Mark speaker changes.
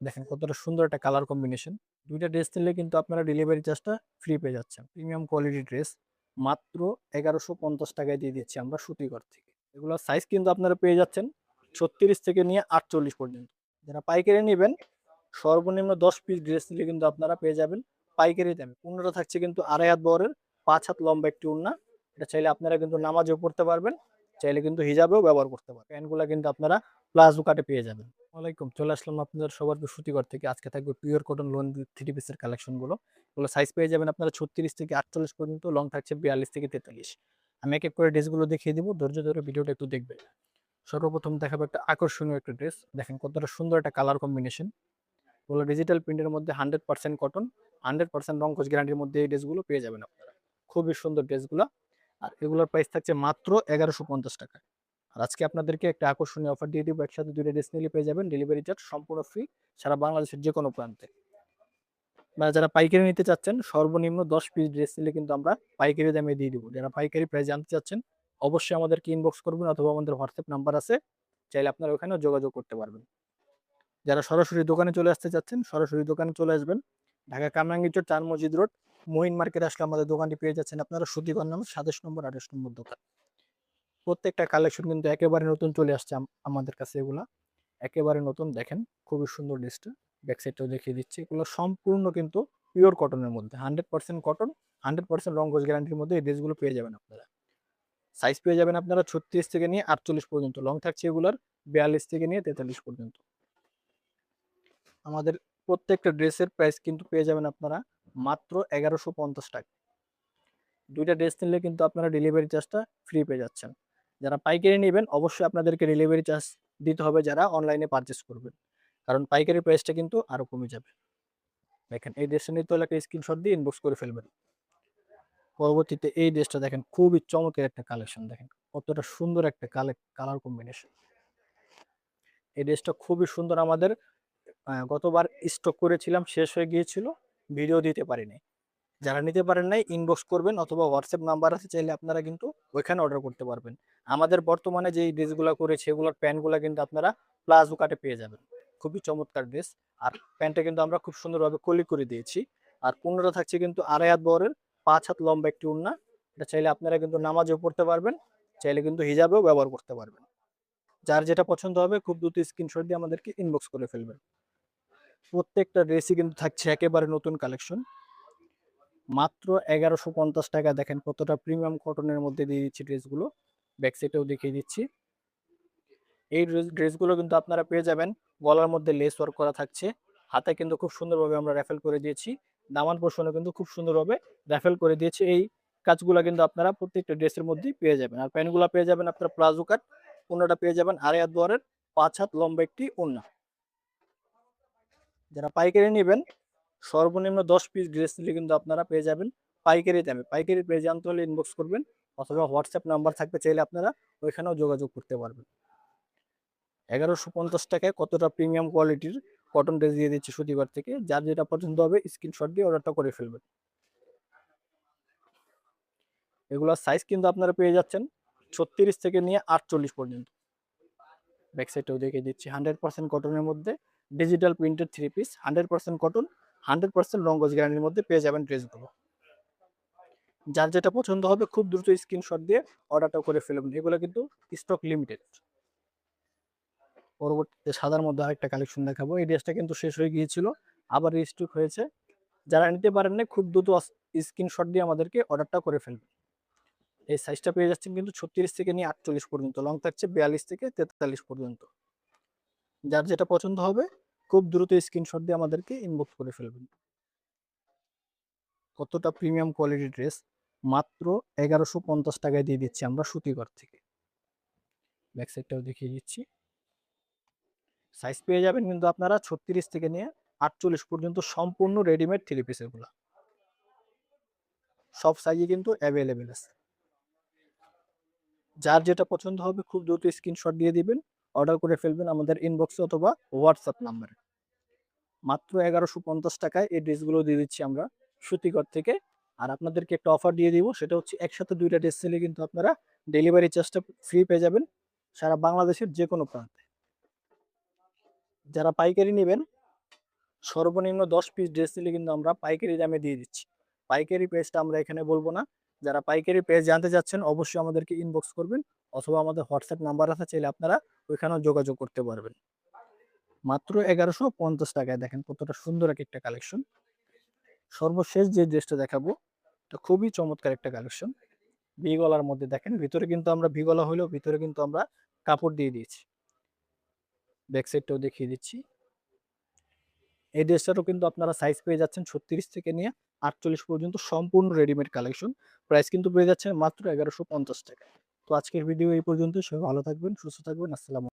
Speaker 1: দেখেন কতটা সুন্দর একটা কালার কম্বিনেশন। ২ টা ড্রেস নিলে কিন্তু আপনারা ডেলিভারি চার্জটা ফ্রি পেয়ে যাচ্ছেন। প্রিমিয়াম কোয়ালিটির ড্রেস মাত্র ৳১১৫০ দিয়ে দিচ্ছি আমরা সুতিগড় থেকে। এগুলোর সাইজ কিন্তু আপনারা পেয়ে যাচ্ছেন ৩৬ থেকে নিয়ে ৪৮ পর্যন্ত। যারা পাইকারি নিবেন সর্বনিম্ন ১০ পিস ড্রেস নিলে কিন্তু আপনারা পেয়ে যাবেন পাইকারি দামে। ওড়নাটা থাকছে কিন্তু ২.৫ হাত বহরের ৫ হাত লম্বা একটি ওড়না। এটা চাইলে আপনারা কিন্তু নামাজেও পড়তে পারবেন, চাইলে কিন্তু হিজাবেও ব্যবহার করতে পারবেন। প্যান্টগুলা কিন্তু আপনারা প্লাজো কাটে পেয়ে যাবেন। ওয়ালাইকুম, চলে আসলাম আপনাদের সবার সুতিগড় থেকে। আজকে থাকবে পিওর কটন লোন থ্রি পিসের কালেকশন গুলো। এগুলো সাইজ পেয়ে যাবেন আপনারা ৩৬ থেকে ৪৮ পর্যন্ত, লং থাকছে ৪২ থেকে ৪৩। আমি এক এক করে ড্রেসগুলো দেখিয়ে দিব, ধৈর্য ধরে ভিডিওটা একটু দেখবেন। সর্বপ্রথম দেখাবো একটা আকর্ষণীয় একটা ড্রেস। দেখেন কতটা সুন্দর একটা কালার কম্বিনেশন। এগুলো ডিজিটাল প্রিন্টের মধ্যে 100% কটন, 100% রংকশ গ্যারান্টির মধ্যে এই ড্রেসগুলো পেয়ে যাবেন আপনারা। খুবই সুন্দর ড্রেসগুলো। আর এগুলোর প্রাইস থাকছে মাত্র ৳১১৫০। আর আজকে আপনাদেরকে একটা আকর্ষণীয় অফার দিয়ে দিব। একসাথে ২ টা ড্রেস নিলে পেয়ে যাবেন ডেলিভারি চার্জ সম্পূর্ণ ফ্রি সারা বাংলাদেশের যেকোনো প্রান্তে। আপনারা যারা পাইকারি নিতে চাচ্ছেন সর্বনিম্ন ১০ পিস ড্রেস নিলে কিন্তু আমরা পাইকারি দামে দিয়ে দিব। যারা পাইকারি প্রাইস জানতে চাচ্ছেন অবশ্যই আমাদেরকে ইনবক্স করবেন অথবা আমাদের হোয়াটসঅ্যাপ নাম্বার আছে, চাইলে আপনারা ওখানেও যোগাযোগ করতে পারবেন। যারা সরাসরি দোকানে চলে আসতে চাচ্ছেন সরাসরি দোকানে চলে আসবেন। ঢাকা কামরাঙ্গীরচর ৪ মসজিদ রোড মঈন মার্কেট আসলে আমাদের দোকানটি পেয়ে যাচ্ছেন আপনারা সুতিগণ নামে ২৭ নম্বর ২৮ নম্বর দোকান। প্রত্যেকটা কালেকশন কিন্তু একেবারে নতুন চলে আসছে আমাদের কাছে এগুলা। একেবারে নতুন দেখেন, খুবই সুন্দর ড্রেসটা। ব্যাক সাইডটাও দেখিয়ে দিচ্ছি। এগুলো সম্পূর্ণ কিন্তু পিওর কটনের মধ্যে 100% কটন, 100% রংকশ গ্যারান্টির মধ্যে এই ড্রেসগুলো পেয়ে যাবেন আপনারা। সাইজ পেয়ে যাবেন আপনারা ৩৬ থেকে নিয়ে ৪৮ পর্যন্ত। লং থাকছে এগুলার ৪২ থেকে নিয়ে ৪৩ পর্যন্ত। আমাদের প্রত্যেকটা ড্রেসের প্রাইস কিন্তু পেয়ে যাবেন আপনারা মাত্র ৳১১৫০। ২ টা ড্রেস নিলে কিন্তু আপনারা ডেলিভারি চার্জটা ফ্রি পেয়ে যাচ্ছেন। যারা পাইকারি নিবেন অবশ্যই আপনাদেরকে ডেলিভারি চার্জ দিতে হবে যারা অনলাইনে পারচেজ করবেন। কারণ পাইকারি প্রাইসটা কিন্তু আরো কমে যাবে। দেখেন এই ড্রেসটা নিতে হলে একটা স্ক্রিনশট দিয়ে ইনবক্স করে ফেলবেন। পরবর্তীতে এই ড্রেসটা দেখেন, খুবই চমৎকার একটা কালেকশন। দেখেন কতটা সুন্দর একটা কালার কম্বিনেশন। এই ড্রেসটা খুবই সুন্দর। আমাদের গতবার স্টক করেছিলাম, শেষ হয়ে গিয়েছিল, ভিডিও দিতে পারিনি। যারা নিতে পারেন নাই ইনবক্স করবেন অথবা হোয়াটসঅ্যাপ নাম্বার আছে, চাইলে আপনারা কিন্তু ওইখানে অর্ডার করতে পারবেন। আমাদের বর্তমানে যে ড্রেসগুলো করেছে এগুলোর প্যান্টগুলো কিন্তু আপনারা প্লাজো কাটে পেয়ে যাবেন। খুবই চমৎকার ড্রেস। আর প্যান্টটা কিন্তু আমরা খুব সুন্দরভাবে কলি করে দিয়েছি। আর ওড়নাটা থাকছে কিন্তু ২.৫ হাত বহরের ৫ হাত লম্বা একটি ওড়না। এটা চাইলে আপনারা কিন্তু নামাজেও পড়তে পারবেন, চাইলে কিন্তু হিজাবেও ব্যবহার করতে পারবেন। যার যেটা পছন্দ হবে খুব দ্রুত স্ক্রিনশট দিয়ে আমাদেরকে ইনবক্স করে ফেলবেন। প্রত্যেকটা ড্রেসই কিন্তু থাকছে একেবারে নতুন কালেকশন। মাত্র ৳১১৫০। দেখেন কতটা প্রিমিয়াম কটনের মধ্যে দিয়ে দিচ্ছি ড্রেসগুলো। ব্যাক সাইডেও দেখিয়ে দিচ্ছি। এই ড্রেসগুলো কিন্তু আপনারা পেয়ে যাবেন গলার মধ্যে লেস ওয়ার্ক করা থাকছে। হাতে কিন্তু খুব সুন্দরভাবে আমরা রাফেল করে দিয়েছি। দামান পোরশনও কিন্তু খুব সুন্দরভাবে রাফেল করে দিয়েছি। এই কাজগুলা কিন্তু আপনারা প্রত্যেকটা ড্রেসের মধ্যেই পেয়ে যাবেন। আর প্যান্টগুলা পেয়ে যাবেন আপনারা প্লাজো কাট। ওড়নাটা পেয়ে যাবেন ২.৫ হাত বহরের ৫ হাত লম্বা একটি ওড়না। যারা পাইকারি নিবেন সর্বনিম্ন ১০ পিস ড্রেস নিলে কিন্তু আপনারা পেয়ে যাবেন পাইকারি দামে। পাইকারি পেয়ে জানতে হলে ইনবক্স করবেন অথবা হোয়াটসঅ্যাপ নাম্বার থাকবে, চাইলে আপনারা ওইখানেও যোগাযোগ করতে পারবেন। ৳১১৫০ কতটা প্রিমিয়াম কোয়ালিটির কটন ড্রেস দিয়ে দিচ্ছি সুতিগড় থেকে। যার যেটা পছন্দ হবে স্ক্রিনশট দিয়ে অর্ডারটা করে ফেলবেন। এগুলোর সাইজ কিন্তু আপনারা পেয়ে যাচ্ছেন ৩৬ থেকে নিয়ে ৪৮ পর্যন্ত। ব্যাক সাইডটাও দেখিয়ে দিচ্ছি। 100% কটনের মধ্যে digital printed three piece, 100% cotton, 100% রংকশ গ্যারান্টির মধ্যে পেয়ে যাবেন ড্রেসগুলো। যার যেটা পছন্দ হবে খুব দ্রুত স্ক্রিনশট দিয়ে অর্ডারটা করে ফেলবেন। এগুলো কিন্তু স্টক লিমিটেড। পরবর্তীতে সাদার মধ্যে আরেকটা কালেকশন দেখাবো। এই ড্রেসটা কিন্তু শেষ হয়ে গিয়েছিল, আবার রিস্টক হয়েছে। যারা নিতে পারেন না খুব দ্রুত স্ক্রিনশট দিয়ে আমাদেরকে অর্ডারটা করে ফেলবেন। এই সাইজটা পেয়ে যাচ্ছেন কিন্তু ৩৬ থেকে নিয়ে ৪৮ পর্যন্ত, লং থাকছে ৪২ থেকে ৪৩ পর্যন্ত। যার যেটা পছন্দ হবে খুব দ্রুত স্ক্রিনশট দিয়ে আমাদেরকে ইনবক্স করে ফেলবেন। কতটা প্রিমিয়াম কোয়ালিটির ড্রেস মাত্র ৳১১৫০ দিয়ে দিচ্ছি আমরা সুতিগড় থেকে। ব্যাক সাইডটাও দেখিয়ে দিচ্ছি। সাইজ পেয়ে যাবেন কিন্তু আপনারা ৩৬ থেকে নিয়ে ৪৮ পর্যন্ত, সম্পূর্ণ রেডিমেড থ্রি পিস এগুলা। সব সাইজে কিন্তু অ্যাভেলেবেল আছে। যার যেটা পছন্দ হবে খুব দ্রুত স্ক্রিনশট দিয়ে দিবেন, অর্ডার করে ফেলবেন আমাদের ইনবক্সে অথবা হোয়াটসঅ্যাপ নাম্বারে। মাত্র ৳১১৫০ এই ড্রেসগুলো দিয়ে দিচ্ছি আমরা সুতিগড় থেকে। আর আপনাদেরকে একটা অফার দিয়ে দিব, সেটা হচ্ছে একসাথে ২ টা ড্রেস নিলে কিন্তু আপনারা ডেলিভারি চার্জটা ফ্রি পেয়ে যাবেন সারা বাংলাদেশের যেকোনো প্রান্তে। যারা পাইকারি নিবেন সর্বনিম্ন 10 পিস ড্রেস নিলে কিন্তু আমরা পাইকারি দামে দিয়ে দিচ্ছি। পাইকারি পেজটা আমরা এখানে বলবো না। যারা পাইকারি পেজ জানতে চাচ্ছেন অবশ্যই আমাদেরকে ইনবক্স করবেন অথবা আমাদের হোয়াটসঅ্যাপ নাম্বার আছে, চাইলে আপনারা ওইখানেও যোগাযোগ করতে পারবেন। মাত্র ১১৫০ টাকায় দেখেন কতটা সুন্দর একটা কালেকশন। সর্বশেষ যে ড্রেসটা দেখাবো এটা খুবই চমৎকার একটা কালেকশন। ভি গলার মধ্যে দেখেন ভিতরে কিন্তু আমরা ভি গলা হইলেও ভিতরে কিন্তু আমরা কাপড় দিয়ে দিয়েছি। ব্যাক সাইডটাও দেখিয়ে দিচ্ছি। এই ড্রেসটারও কিন্তু আপনারা সাইজ পেয়ে যাচ্ছেন ৩৬ থেকে নিয়ে ৪৮ পর্যন্ত সম্পূর্ণ রেডিমেড কালেকশন। প্রাইস কিন্তু পেয়ে যাচ্ছেন মাত্র ১১৫০ টাকায়। তো আজকের ভিডিও এই পর্যন্ত। সবাই ভালো থাকবেন, সুস্থ থাকবেন। আসসালামু